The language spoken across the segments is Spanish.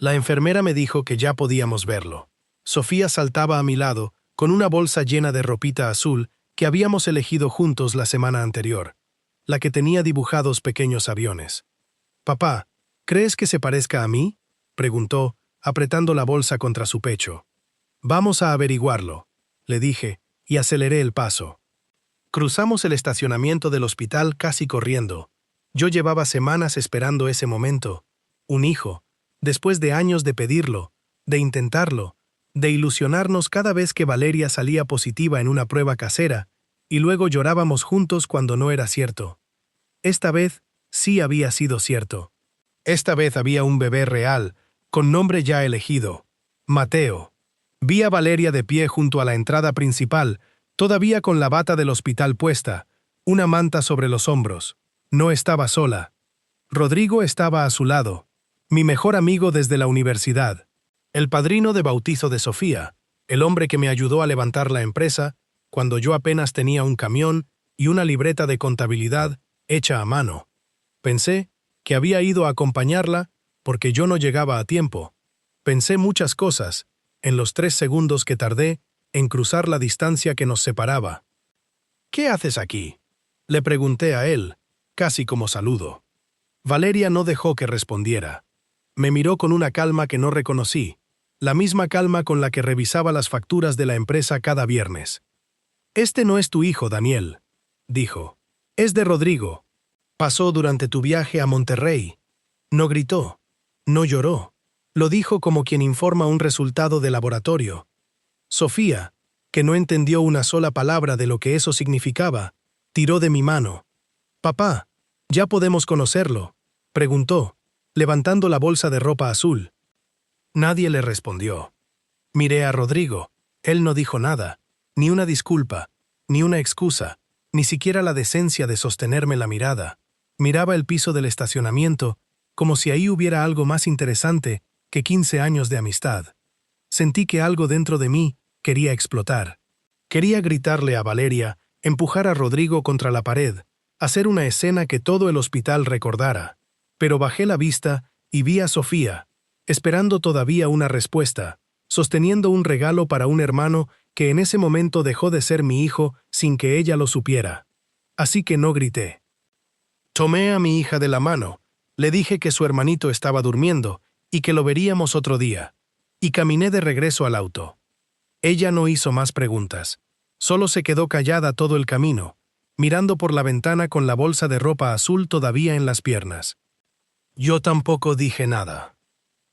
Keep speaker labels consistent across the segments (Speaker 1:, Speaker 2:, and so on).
Speaker 1: La enfermera me dijo que ya podíamos verlo. Sofía saltaba a mi lado, con una bolsa llena de ropita azul que habíamos elegido juntos la semana anterior, la que tenía dibujados pequeños aviones. «Papá, ¿crees que se parezca a mí?», preguntó, apretando la bolsa contra su pecho. «Vamos a averiguarlo», le dije, y aceleré el paso. Cruzamos el estacionamiento del hospital casi corriendo. Yo llevaba semanas esperando ese momento. Un hijo, después de años de pedirlo, de intentarlo, de ilusionarnos cada vez que Valeria salía positiva en una prueba casera, y luego llorábamos juntos cuando no era cierto. Esta vez sí había sido cierto. Esta vez había un bebé real, con nombre ya elegido: Mateo. Vi a Valeria de pie junto a la entrada principal, todavía con la bata del hospital puesta, una manta sobre los hombros. No estaba sola. Rodrigo estaba a su lado, mi mejor amigo desde la universidad, el padrino de bautizo de Sofía, el hombre que me ayudó a levantar la empresa cuando yo apenas tenía un camión y una libreta de contabilidad hecha a mano. Pensé que había ido a acompañarla porque yo no llegaba a tiempo. Pensé muchas cosas en los 3 segundos que tardé en cruzar la distancia que nos separaba. «¿Qué haces aquí?», le pregunté a él, casi como saludo. Valeria no dejó que respondiera. Me miró con una calma que no reconocí, la misma calma con la que revisaba las facturas de la empresa cada viernes. «Este no es tu hijo, Daniel», dijo. «Es de Rodrigo. Pasó durante tu viaje a Monterrey. No gritó, no lloró. Lo dijo como quien informa un resultado de laboratorio». Sofía, que no entendió una sola palabra de lo que eso significaba, tiró de mi mano. «Papá, ¿ya podemos conocerlo?», preguntó, levantando la bolsa de ropa azul. Nadie le respondió. Miré a Rodrigo. Él no dijo nada, ni una disculpa, ni una excusa, ni siquiera la decencia de sostenerme la mirada. Miraba el piso del estacionamiento, como si ahí hubiera algo más interesante que 15 años de amistad. Sentí que algo dentro de mí quería explotar. Quería gritarle a Valeria, empujar a Rodrigo contra la pared, hacer una escena que todo el hospital recordara. Pero bajé la vista y vi a Sofía, esperando todavía una respuesta, sosteniendo un regalo para un hermano que en ese momento dejó de ser mi hijo sin que ella lo supiera. Así que no grité. Tomé a mi hija de la mano, le dije que su hermanito estaba durmiendo y que lo veríamos otro día, y caminé de regreso al auto. Ella no hizo más preguntas, solo se quedó callada todo el camino, mirando por la ventana con la bolsa de ropa azul todavía en las piernas. Yo tampoco dije nada.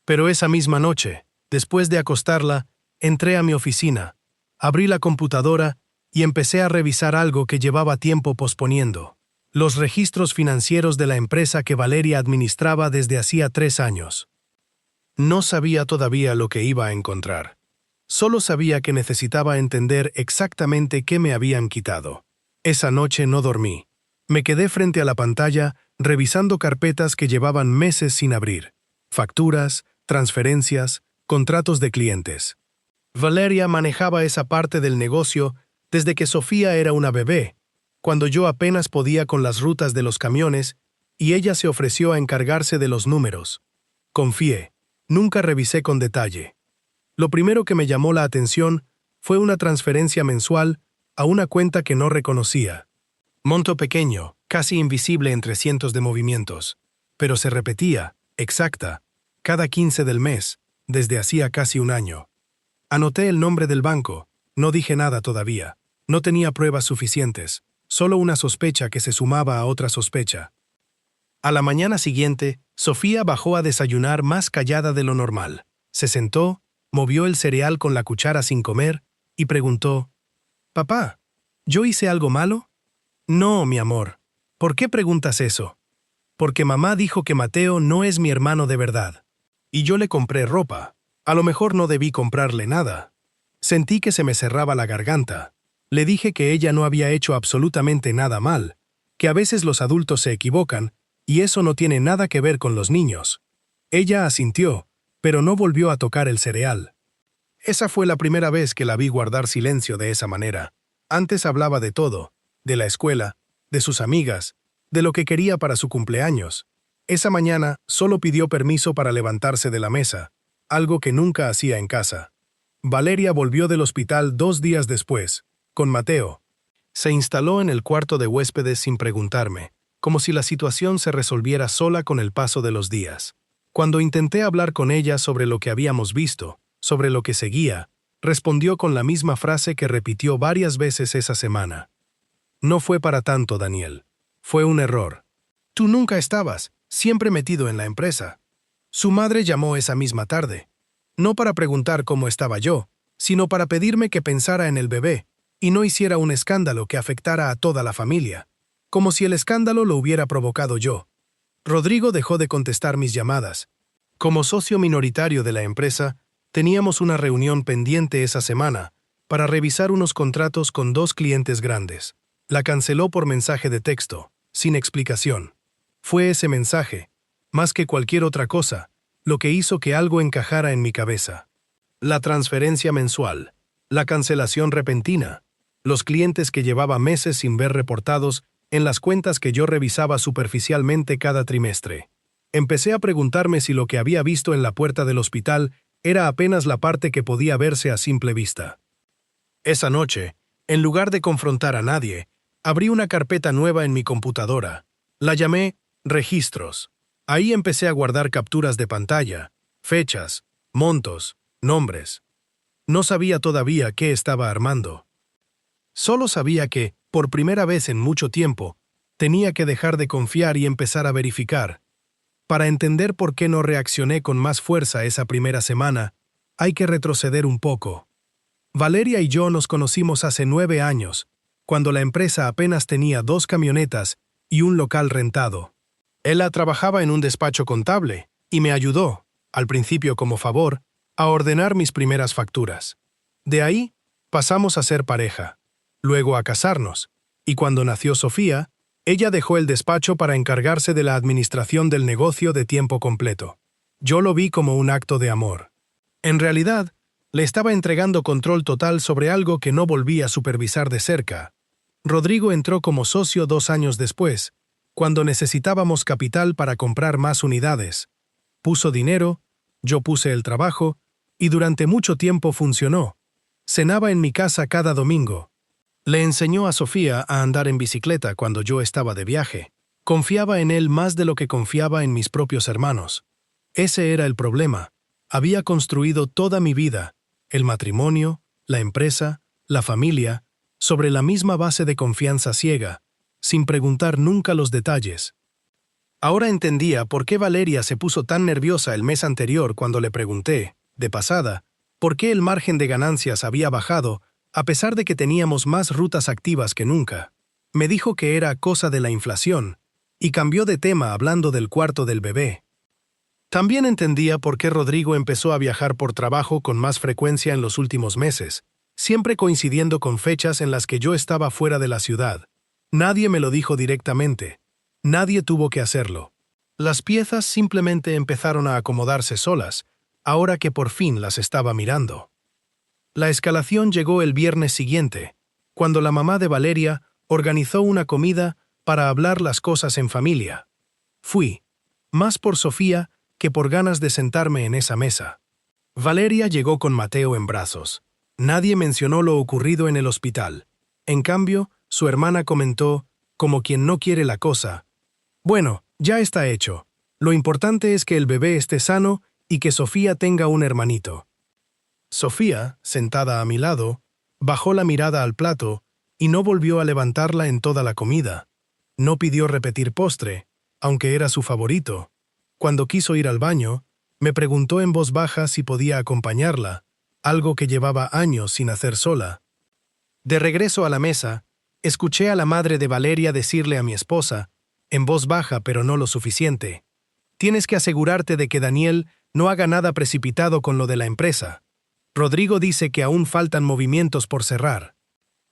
Speaker 1: Pero esa misma noche, después de acostarla, entré a mi oficina, abrí la computadora y empecé a revisar algo que llevaba tiempo posponiendo: los registros financieros de la empresa que Valeria administraba desde hacía 3 años. No sabía todavía lo que iba a encontrar. Solo sabía que necesitaba entender exactamente qué me habían quitado. Esa noche no dormí. Me quedé frente a la pantalla revisando carpetas que llevaban meses sin abrir. Facturas, transferencias, contratos de clientes. Valeria manejaba esa parte del negocio desde que Sofía era una bebé, cuando yo apenas podía con las rutas de los camiones, y ella se ofreció a encargarse de los números. Confié. Nunca revisé con detalle. Lo primero que me llamó la atención fue una transferencia mensual a una cuenta que no reconocía. Monto pequeño, casi invisible entre cientos de movimientos, pero se repetía, exacta, cada 15 del mes, desde hacía casi un año. Anoté el nombre del banco, no dije nada todavía, no tenía pruebas suficientes, solo una sospecha que se sumaba a otra sospecha. A la mañana siguiente, Sofía bajó a desayunar más callada de lo normal. Se sentó, movió el cereal con la cuchara sin comer y preguntó: «Papá, ¿yo hice algo malo?». «No, mi amor. ¿Por qué preguntas eso?». «Porque mamá dijo que Mateo no es mi hermano de verdad. Y yo le compré ropa. A lo mejor no debí comprarle nada». Sentí que se me cerraba la garganta. Le dije que ella no había hecho absolutamente nada mal, que a veces los adultos se equivocan, y eso no tiene nada que ver con los niños. Ella asintió, pero no volvió a tocar el cereal. Esa fue la primera vez que la vi guardar silencio de esa manera. Antes hablaba de todo, de la escuela, de sus amigas, de lo que quería para su cumpleaños. Esa mañana solo pidió permiso para levantarse de la mesa, algo que nunca hacía en casa. Valeria volvió del hospital 2 días después, con Mateo. Se instaló en el cuarto de huéspedes sin preguntarme, como si la situación se resolviera sola con el paso de los días. Cuando intenté hablar con ella sobre lo que habíamos visto, sobre lo que seguía, respondió con la misma frase que repitió varias veces esa semana. No fue para tanto, Daniel. Fue un error. Tú nunca estabas, siempre metido en la empresa. Su madre llamó esa misma tarde. No para preguntar cómo estaba yo, sino para pedirme que pensara en el bebé y no hiciera un escándalo que afectara a toda la familia, como si el escándalo lo hubiera provocado yo. Rodrigo dejó de contestar mis llamadas. Como socio minoritario de la empresa, teníamos una reunión pendiente esa semana para revisar unos contratos con 2 clientes grandes. La canceló por mensaje de texto, sin explicación. Fue ese mensaje, más que cualquier otra cosa, lo que hizo que algo encajara en mi cabeza. La transferencia mensual, la cancelación repentina, los clientes que llevaba meses sin ver reportados en las cuentas que yo revisaba superficialmente cada trimestre. Empecé a preguntarme si lo que había visto en la puerta del hospital era apenas la parte que podía verse a simple vista. Esa noche, en lugar de confrontar a nadie, abrí una carpeta nueva en mi computadora. La llamé Registros. Ahí empecé a guardar capturas de pantalla, fechas, montos, nombres. No sabía todavía qué estaba armando. Solo sabía que, por primera vez en mucho tiempo, tenía que dejar de confiar y empezar a verificar. Para entender por qué no reaccioné con más fuerza esa primera semana, hay que retroceder un poco. Valeria y yo nos conocimos hace 9 años, cuando la empresa apenas tenía 2 camionetas y un local rentado. Ella trabajaba en un despacho contable y me ayudó, al principio como favor, a ordenar mis primeras facturas. De ahí, pasamos a ser pareja, luego a casarnos, y cuando nació Sofía, ella dejó el despacho para encargarse de la administración del negocio de tiempo completo. Yo lo vi como un acto de amor. En realidad, le estaba entregando control total sobre algo que no volví a supervisar de cerca. Rodrigo entró como socio 2 años después, cuando necesitábamos capital para comprar más unidades. Puso dinero, yo puse el trabajo, y durante mucho tiempo funcionó. Cenaba en mi casa cada domingo. Le enseñó a Sofía a andar en bicicleta cuando yo estaba de viaje. Confiaba en él más de lo que confiaba en mis propios hermanos. Ese era el problema. Había construido toda mi vida, el matrimonio, la empresa, la familia, sobre la misma base de confianza ciega, sin preguntar nunca los detalles. Ahora entendía por qué Valeria se puso tan nerviosa el mes anterior cuando le pregunté, de pasada, por qué el margen de ganancias había bajado a pesar de que teníamos más rutas activas que nunca. Me dijo que era cosa de la inflación, y cambió de tema hablando del cuarto del bebé. También entendía por qué Rodrigo empezó a viajar por trabajo con más frecuencia en los últimos meses, siempre coincidiendo con fechas en las que yo estaba fuera de la ciudad. Nadie me lo dijo directamente. Nadie tuvo que hacerlo. Las piezas simplemente empezaron a acomodarse solas, ahora que por fin las estaba mirando. La escalación llegó el viernes siguiente, cuando la mamá de Valeria organizó una comida para hablar las cosas en familia. Fui, más por Sofía que por ganas de sentarme en esa mesa. Valeria llegó con Mateo en brazos. Nadie mencionó lo ocurrido en el hospital. En cambio, su hermana comentó, como quien no quiere la cosa: «Bueno, ya está hecho. Lo importante es que el bebé esté sano y que Sofía tenga un hermanito». Sofía, sentada a mi lado, bajó la mirada al plato y no volvió a levantarla en toda la comida. No pidió repetir postre, aunque era su favorito. Cuando quiso ir al baño, me preguntó en voz baja si podía acompañarla, algo que llevaba años sin hacer sola. De regreso a la mesa, escuché a la madre de Valeria decirle a mi esposa, en voz baja pero no lo suficiente: «Tienes que asegurarte de que Daniel no haga nada precipitado con lo de la empresa. Rodrigo dice que aún faltan movimientos por cerrar».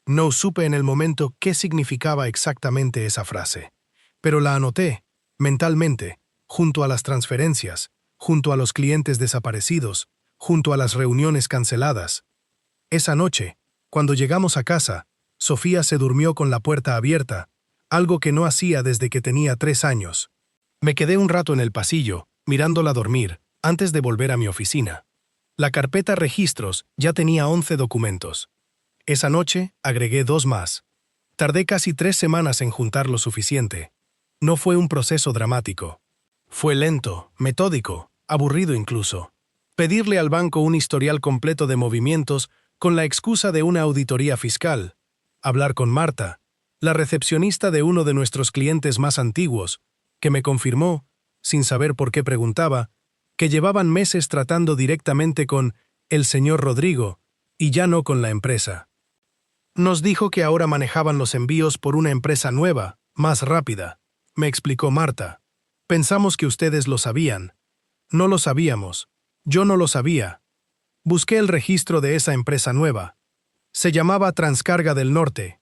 Speaker 1: No supe en el momento qué significaba exactamente esa frase, pero la anoté, mentalmente, junto a las transferencias, junto a los clientes desaparecidos, junto a las reuniones canceladas. Esa noche, cuando llegamos a casa, Sofía se durmió con la puerta abierta, algo que no hacía desde que tenía 3 años. Me quedé un rato en el pasillo, mirándola dormir, antes de volver a mi oficina. La carpeta Registros ya tenía 11 documentos. Esa noche agregué 2 más. Tardé casi 3 semanas en juntar lo suficiente. No fue un proceso dramático. Fue lento, metódico, aburrido incluso. Pedirle al banco un historial completo de movimientos con la excusa de una auditoría fiscal. Hablar con Marta, la recepcionista de uno de nuestros clientes más antiguos, que me confirmó, sin saber por qué preguntaba, que llevaban meses tratando directamente con el señor Rodrigo y ya no con la empresa. Nos dijo que ahora manejaban los envíos por una empresa nueva, más rápida, me explicó Marta. Pensamos que ustedes lo sabían. No lo sabíamos. Yo no lo sabía. Busqué el registro de esa empresa nueva. Se llamaba Transcarga del Norte.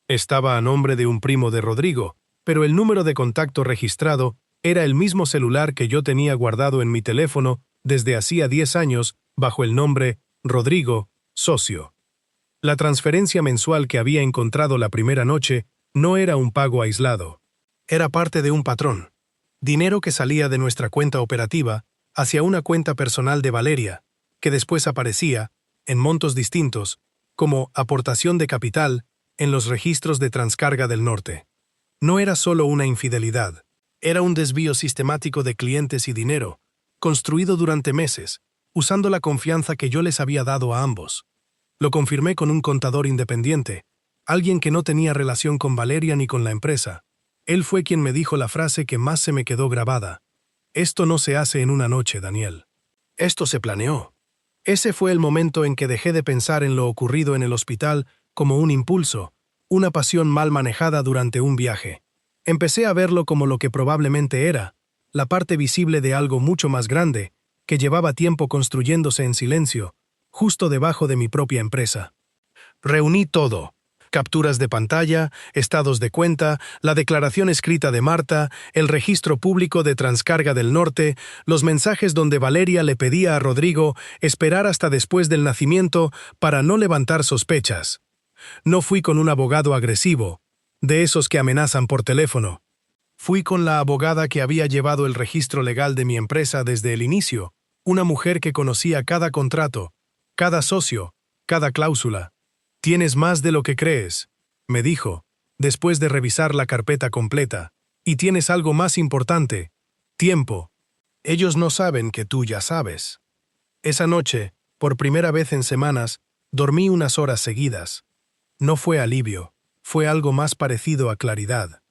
Speaker 1: Estaba a nombre de un primo de Rodrigo, pero el número de contacto registrado era el mismo celular que yo tenía guardado en mi teléfono desde hacía 10 años bajo el nombre Rodrigo, socio. La transferencia mensual que había encontrado la primera noche no era un pago aislado. Era parte de un patrón. Dinero que salía de nuestra cuenta operativa hacia una cuenta personal de Valeria, que después aparecía, en montos distintos, como aportación de capital en los registros de Transcarga del Norte. No era solo una infidelidad, era un desvío sistemático de clientes y dinero, construido durante meses, usando la confianza que yo les había dado a ambos. Lo confirmé con un contador independiente, alguien que no tenía relación con Valeria ni con la empresa. Él fue quien me dijo la frase que más se me quedó grabada. Esto no se hace en una noche, Daniel. Esto se planeó. Ese fue el momento en que dejé de pensar en lo ocurrido en el hospital como un impulso, una pasión mal manejada durante un viaje. Empecé a verlo como lo que probablemente era, la parte visible de algo mucho más grande, que llevaba tiempo construyéndose en silencio, justo debajo de mi propia empresa. Reuní todo. Capturas de pantalla, estados de cuenta, la declaración escrita de Marta, el registro público de Transcarga del Norte, los mensajes donde Valeria le pedía a Rodrigo esperar hasta después del nacimiento para no levantar sospechas. No fui con un abogado agresivo, de esos que amenazan por teléfono. Fui con la abogada que había llevado el registro legal de mi empresa desde el inicio, una mujer que conocía cada contrato, cada socio, cada cláusula. «Tienes más de lo que crees», me dijo, después de revisar la carpeta completa, «y tienes algo más importante, tiempo. Ellos no saben que tú ya sabes». Esa noche, por primera vez en semanas, dormí unas horas seguidas. No fue alivio, fue algo más parecido a claridad.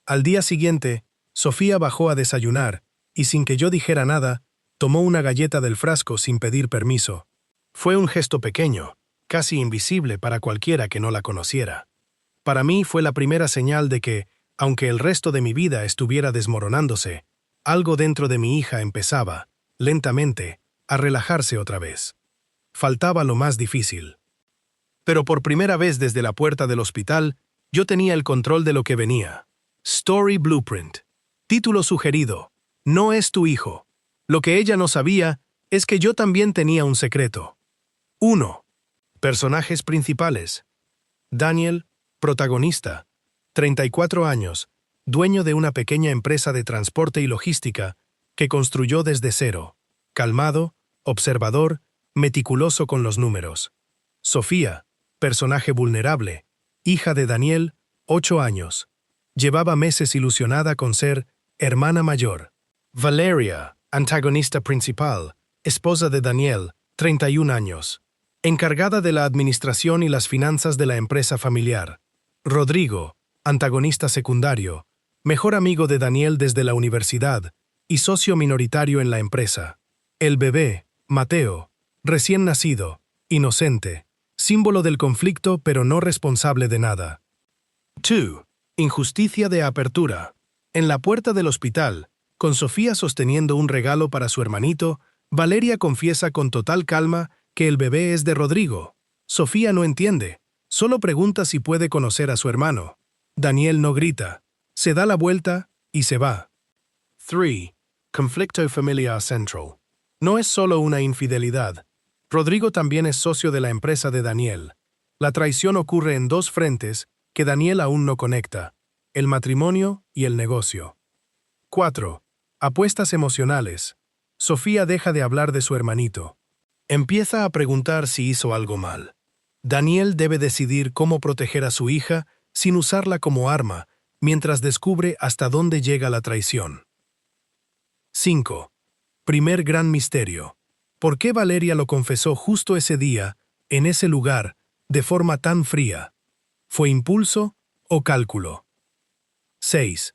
Speaker 1: Al día siguiente, Sofía bajó a desayunar, y sin que yo dijera nada, tomó una galleta del frasco sin pedir permiso. Fue un gesto pequeño, casi invisible para cualquiera que no la conociera. Para mí fue la primera señal de que, aunque el resto de mi vida estuviera desmoronándose, algo dentro de mi hija empezaba, lentamente, a relajarse otra vez. Faltaba lo más difícil. Pero por primera vez desde la puerta del hospital, yo tenía el control de lo que venía. Story Blueprint. Título sugerido. No es tu hijo. Lo que ella no sabía es que yo también tenía un secreto. 1. Personajes principales. Daniel, protagonista. 34 años, dueño de una pequeña empresa de transporte y logística que construyó desde cero. Calmado, observador, meticuloso con los números. Sofía, personaje vulnerable, hija de Daniel, 8 años. Llevaba meses ilusionada con ser hermana mayor. Valeria, antagonista principal, esposa de Daniel, 31 años. Encargada de la administración y las finanzas de la empresa familiar. Rodrigo, antagonista secundario, mejor amigo de Daniel desde la universidad y socio minoritario en la empresa. El bebé, Mateo, recién nacido, inocente, símbolo del conflicto pero no responsable de nada. 2. Injusticia de apertura. En la puerta del hospital, con Sofía sosteniendo un regalo para su hermanito, Valeria confiesa con total calma que el bebé es de Rodrigo. Sofía no entiende, solo pregunta si puede conocer a su hermano. Daniel no grita, se da la vuelta y se va. 3. Conflicto familiar central. No es solo una infidelidad. Rodrigo también es socio de la empresa de Daniel. La traición ocurre en 2 frentes que Daniel aún no conecta: el matrimonio y el negocio. 4. Apuestas emocionales. Sofía deja de hablar de su hermanito. Empieza a preguntar si hizo algo mal. Daniel debe decidir cómo proteger a su hija sin usarla como arma, mientras descubre hasta dónde llega la traición. 5. Primer gran misterio. ¿Por qué Valeria lo confesó justo ese día, en ese lugar, de forma tan fría? ¿Fue impulso o cálculo? 6.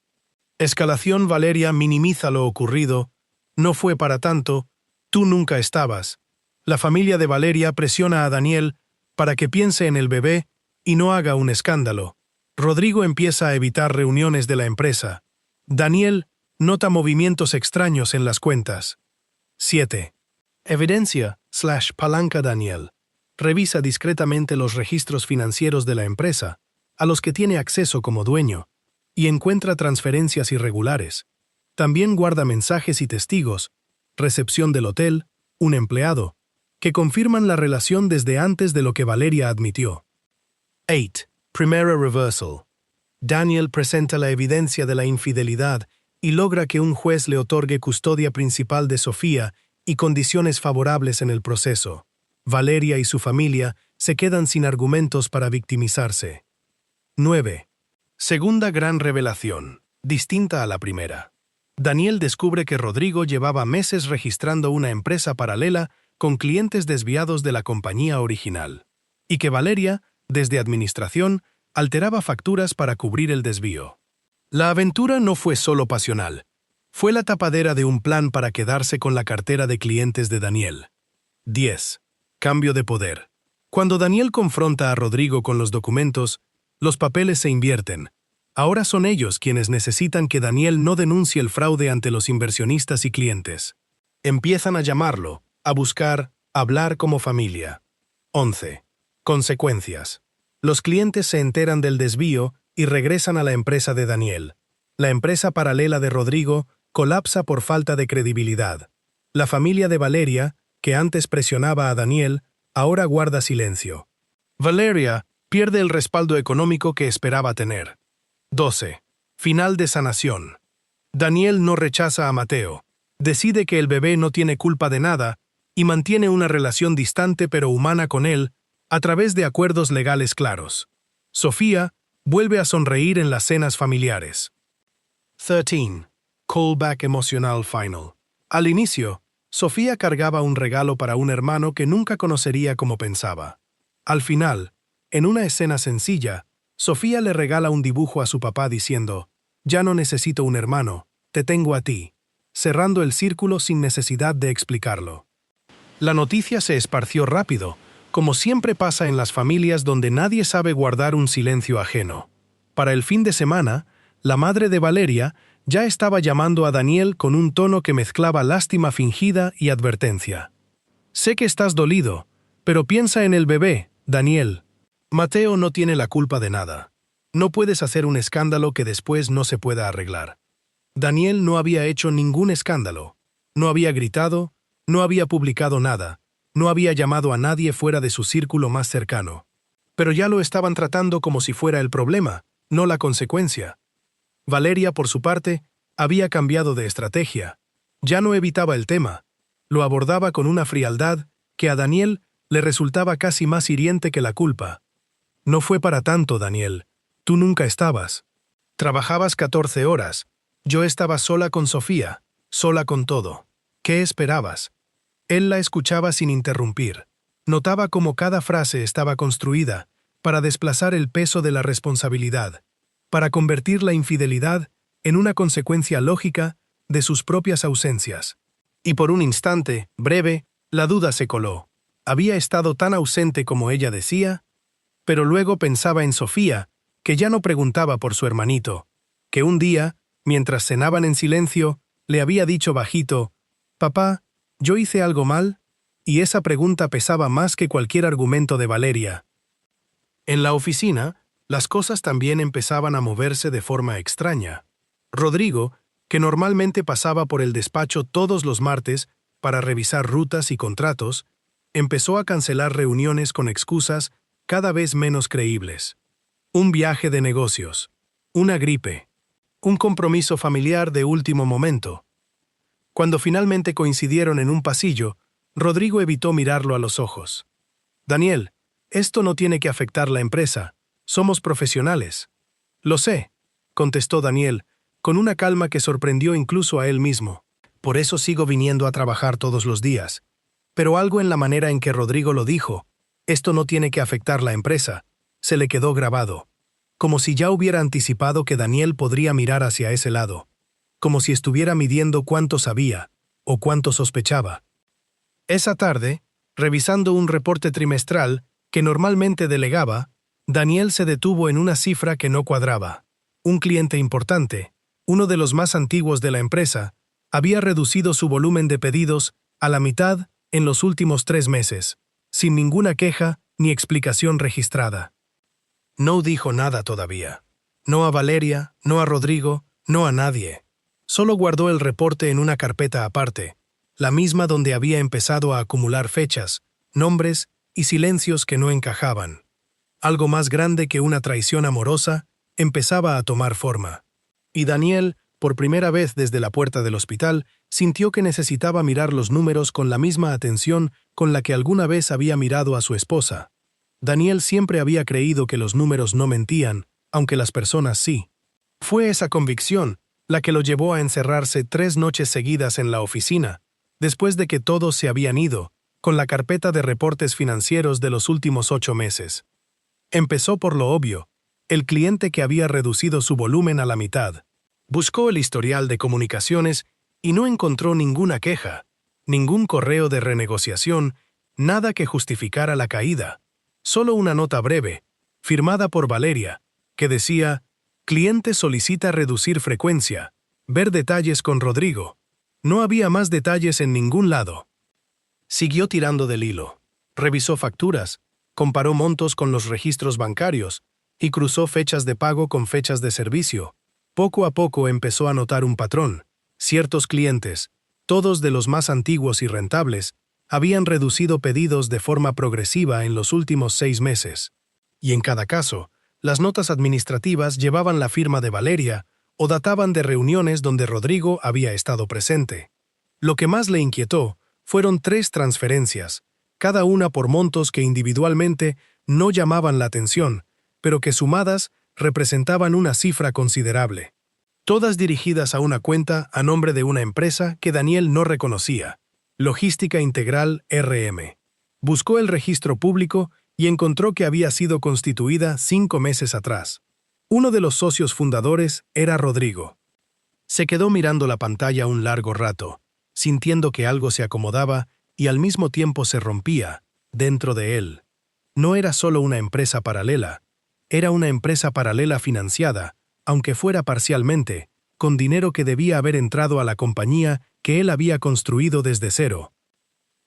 Speaker 1: Escalación. Valeria minimiza lo ocurrido. No fue para tanto, tú nunca estabas. La familia de Valeria presiona a Daniel para que piense en el bebé y no haga un escándalo. Rodrigo empieza a evitar reuniones de la empresa. Daniel nota movimientos extraños en las cuentas. 7. Evidencia/palanca. Daniel revisa discretamente los registros financieros de la empresa, a los que tiene acceso como dueño, y encuentra transferencias irregulares. También guarda mensajes y testigos, recepción del hotel, un empleado, que confirman la relación desde antes de lo que Valeria admitió. 8. Primera reversal. Daniel presenta la evidencia de la infidelidad y logra que un juez le otorgue custodia principal de Sofía y condiciones favorables en el proceso. Valeria y su familia se quedan sin argumentos para victimizarse. 9. Segunda gran revelación, distinta a la primera. Daniel descubre que Rodrigo llevaba meses registrando una empresa paralela con clientes desviados de la compañía original, y que Valeria, desde administración, alteraba facturas para cubrir el desvío. La aventura no fue solo pasional, fue la tapadera de un plan para quedarse con la cartera de clientes de Daniel. 10. Cambio de poder. Cuando Daniel confronta a Rodrigo con los documentos, los papeles se invierten. Ahora son ellos quienes necesitan que Daniel no denuncie el fraude ante los inversionistas y clientes. Empiezan a llamarlo, a buscar, a hablar como familia. 11. Consecuencias. Los clientes se enteran del desvío y regresan a la empresa de Daniel. La empresa paralela de Rodrigo colapsa por falta de credibilidad. La familia de Valeria, que antes presionaba a Daniel, ahora guarda silencio. Valeria pierde el respaldo económico que esperaba tener. 12. Final de sanación. Daniel no rechaza a Mateo. Decide que el bebé no tiene culpa de nada y mantiene una relación distante pero humana con él a través de acuerdos legales claros. Sofía vuelve a sonreír en las cenas familiares. 13. Callback emocional final. Al inicio, Sofía cargaba un regalo para un hermano que nunca conocería como pensaba. Al final, en una escena sencilla, Sofía le regala un dibujo a su papá diciendo, «Ya no necesito un hermano, te tengo a ti», cerrando el círculo sin necesidad de explicarlo. La noticia se esparció rápido, como siempre pasa en las familias donde nadie sabe guardar un silencio ajeno. Para el fin de semana, la madre de Valeria ya estaba llamando a Daniel con un tono que mezclaba lástima fingida y advertencia. «Sé que estás dolido, pero piensa en el bebé, Daniel. Mateo no tiene la culpa de nada. No puedes hacer un escándalo que después no se pueda arreglar». Daniel no había hecho ningún escándalo. No había gritado, no había publicado nada, no había llamado a nadie fuera de su círculo más cercano. Pero ya lo estaban tratando como si fuera el problema, no la consecuencia. Valeria, por su parte, había cambiado de estrategia. Ya no evitaba el tema. Lo abordaba con una frialdad que a Daniel le resultaba casi más hiriente que la culpa. «No fue para tanto, Daniel. Tú nunca estabas. Trabajabas 14 horas. Yo estaba sola con Sofía, sola con todo. ¿Qué esperabas?». Él la escuchaba sin interrumpir. Notaba cómo cada frase estaba construida para desplazar el peso de la responsabilidad, para convertir la infidelidad en una consecuencia lógica de sus propias ausencias. Y por un instante, breve, la duda se coló. ¿Había estado tan ausente como ella decía? Pero luego pensaba en Sofía, que ya no preguntaba por su hermanito, que un día, mientras cenaban en silencio, le había dicho bajito, «Papá, ¿yo hice algo mal?», y esa pregunta pesaba más que cualquier argumento de Valeria. En la oficina, las cosas también empezaban a moverse de forma extraña. Rodrigo, que normalmente pasaba por el despacho todos los martes para revisar rutas y contratos, empezó a cancelar reuniones con excusas cada vez menos creíbles. Un viaje de negocios, una gripe, un compromiso familiar de último momento. Cuando finalmente coincidieron en un pasillo, Rodrigo evitó mirarlo a los ojos. «Daniel, esto no tiene que afectar la empresa. Somos profesionales». «Lo sé», contestó Daniel, con una calma que sorprendió incluso a él mismo. «Por eso sigo viniendo a trabajar todos los días». Pero algo en la manera en que Rodrigo lo dijo, «esto no tiene que afectar la empresa», se le quedó grabado. Como si ya hubiera anticipado que Daniel podría mirar hacia ese lado. Como si estuviera midiendo cuánto sabía, o cuánto sospechaba. Esa tarde, revisando un reporte trimestral que normalmente delegaba, Daniel se detuvo en una cifra que no cuadraba. Un cliente importante, uno de los más antiguos de la empresa, había reducido su volumen de pedidos a la mitad en los últimos 3 meses, sin ninguna queja ni explicación registrada. No dijo nada todavía. No a Valeria, no a Rodrigo, no a nadie. Solo guardó el reporte en una carpeta aparte, la misma donde había empezado a acumular fechas, nombres y silencios que no encajaban. Algo más grande que una traición amorosa empezaba a tomar forma. Y Daniel, por primera vez desde la puerta del hospital, sintió que necesitaba mirar los números con la misma atención con la que alguna vez había mirado a su esposa. Daniel siempre había creído que los números no mentían, aunque las personas sí. Fue esa convicción la que lo llevó a encerrarse 3 noches seguidas en la oficina, después de que todos se habían ido, con la carpeta de reportes financieros de los últimos 8 meses. Empezó por lo obvio, el cliente que había reducido su volumen a la mitad. Buscó el historial de comunicaciones y no encontró ninguna queja, ningún correo de renegociación, nada que justificara la caída. Solo una nota breve, firmada por Valeria, que decía: «Cliente solicita reducir frecuencia. Ver detalles con Rodrigo». No había más detalles en ningún lado. Siguió tirando del hilo. Revisó facturas, comparó montos con los registros bancarios y cruzó fechas de pago con fechas de servicio. Poco a poco empezó a notar un patrón. Ciertos clientes, todos de los más antiguos y rentables, habían reducido pedidos de forma progresiva en los últimos 6 meses. Y en cada caso, las notas administrativas llevaban la firma de Valeria o databan de reuniones donde Rodrigo había estado presente. Lo que más le inquietó fueron 3 transferencias, cada una por montos que individualmente no llamaban la atención, pero que sumadas representaban una cifra considerable. Todas dirigidas a una cuenta a nombre de una empresa que Daniel no reconocía. Logística Integral RM. Buscó el registro público y encontró que había sido constituida 5 meses atrás. Uno de los socios fundadores era Rodrigo. Se quedó mirando la pantalla un largo rato, sintiendo que algo se acomodaba y al mismo tiempo se rompía dentro de él. No era solo una empresa paralela, era una empresa paralela financiada, aunque fuera parcialmente, con dinero que debía haber entrado a la compañía que él había construido desde cero.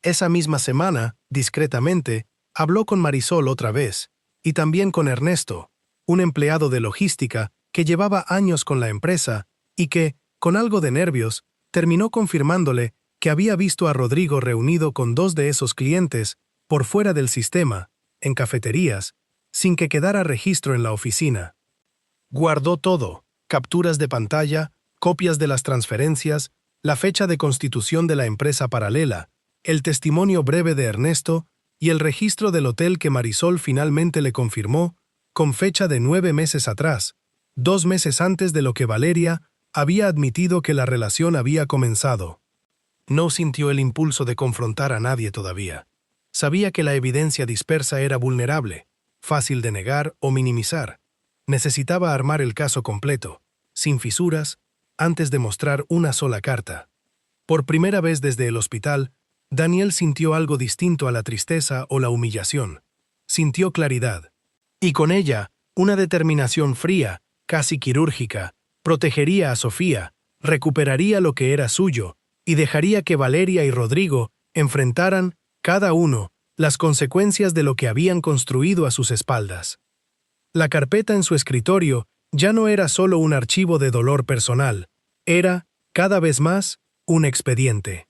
Speaker 1: Esa misma semana, discretamente, habló con Marisol otra vez, y también con Ernesto, un empleado de logística que llevaba años con la empresa y que, con algo de nervios, terminó confirmándole que había visto a Rodrigo reunido con 2 de esos clientes por fuera del sistema, en cafeterías, sin que quedara registro en la oficina. Guardó todo: capturas de pantalla, copias de las transferencias, la fecha de constitución de la empresa paralela, el testimonio breve de Ernesto y el registro del hotel que Marisol finalmente le confirmó, con fecha de 9 meses atrás, 2 meses antes de lo que Valeria había admitido que la relación había comenzado. No sintió el impulso de confrontar a nadie todavía. Sabía que la evidencia dispersa era vulnerable, fácil de negar o minimizar. Necesitaba armar el caso completo, sin fisuras, antes de mostrar una sola carta. Por primera vez desde el hospital, Daniel sintió algo distinto a la tristeza o la humillación. Sintió claridad. Y con ella, una determinación fría, casi quirúrgica. Protegería a Sofía, recuperaría lo que era suyo, y dejaría que Valeria y Rodrigo enfrentaran, cada uno, las consecuencias de lo que habían construido a sus espaldas. La carpeta en su escritorio ya no era solo un archivo de dolor personal, era, cada vez más, un expediente.